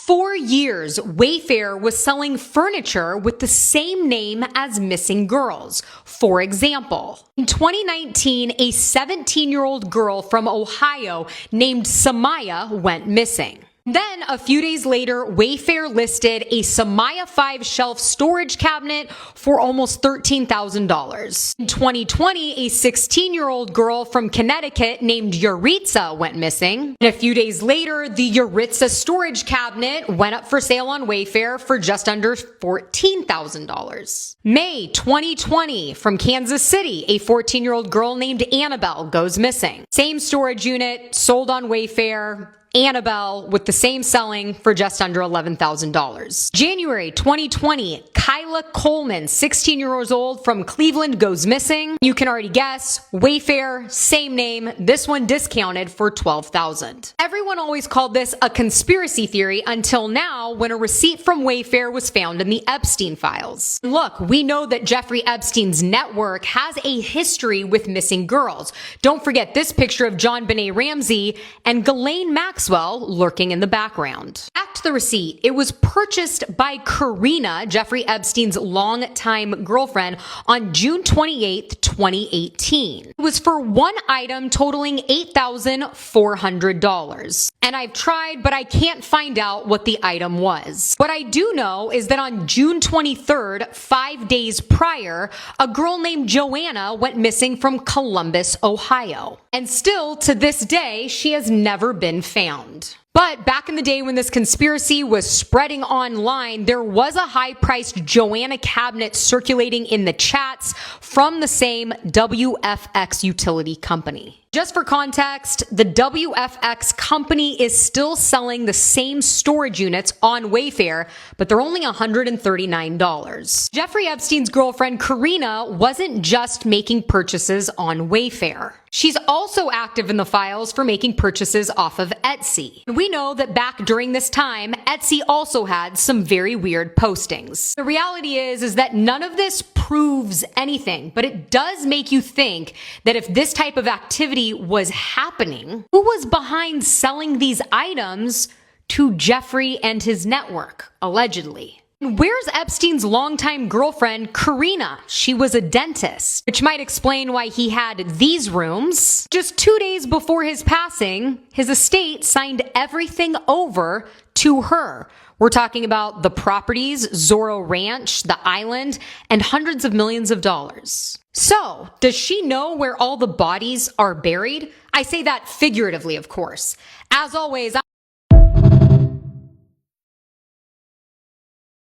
For years, Wayfair was selling furniture with the same name as missing girls. For example, in 2019, a 17-year-old girl from Ohio named Samaya went missing. Then, a few days later, Wayfair listed a Samaya 5 shelf storage cabinet for almost $13,000. In 2020, a 16-year-old girl from Connecticut named Yuritsa went missing. And a few days later, the Yuritsa storage cabinet went up for sale on Wayfair for just under $14,000. May 2020, from Kansas City, a 14-year-old girl named Annabelle goes missing. Same storage unit, sold on Wayfair. Annabelle with the same selling for just under $11,000. January 2020, Kyla Coleman, 16 years old from Cleveland, goes missing. You can already guess, Wayfair, same name, this one discounted for $12,000. Everyone always called this a conspiracy theory until now when a receipt from Wayfair was found in the Epstein files. Look, we know that Jeffrey Epstein's network has a history with missing girls. Don't forget this picture of John Benet Ramsey and Ghislaine Maxwell lurking in the background. Back to the receipt. It was purchased by Karina, Jeffrey Epstein's longtime girlfriend, on June 28, 2018. It was for one item totaling $8,400. And I've tried, but I can't find out what the item was. What I do know is that on June 23rd, 5 days prior, a girl named Joanna went missing from Columbus, Ohio. And still, to this day, she has never been found. But back in the day when this conspiracy was spreading online, there was a high-priced Joanna cabinet circulating in the chats from the same WFX utility company. Just for context, the WFX company is still selling the same storage units on Wayfair, but they're only $139. Jeffrey Epstein's girlfriend Karina wasn't just making purchases on Wayfair. She's also active in the files for making purchases off of Etsy. We know that back during this time, Etsy also had some very weird postings. The reality is that none of this proves anything, but it does make you think that if this type of activity was happening, who was behind selling these items to Jeffrey and his network, allegedly? Where's Epstein's longtime girlfriend, Karina? She was a dentist, which might explain why he had these rooms. Just 2 days before his passing, his estate signed everything over to her. We're talking about the properties, Zorro Ranch, the island, and hundreds of millions of dollars. So, does she know where all the bodies are buried? I say that figuratively, of course. As always,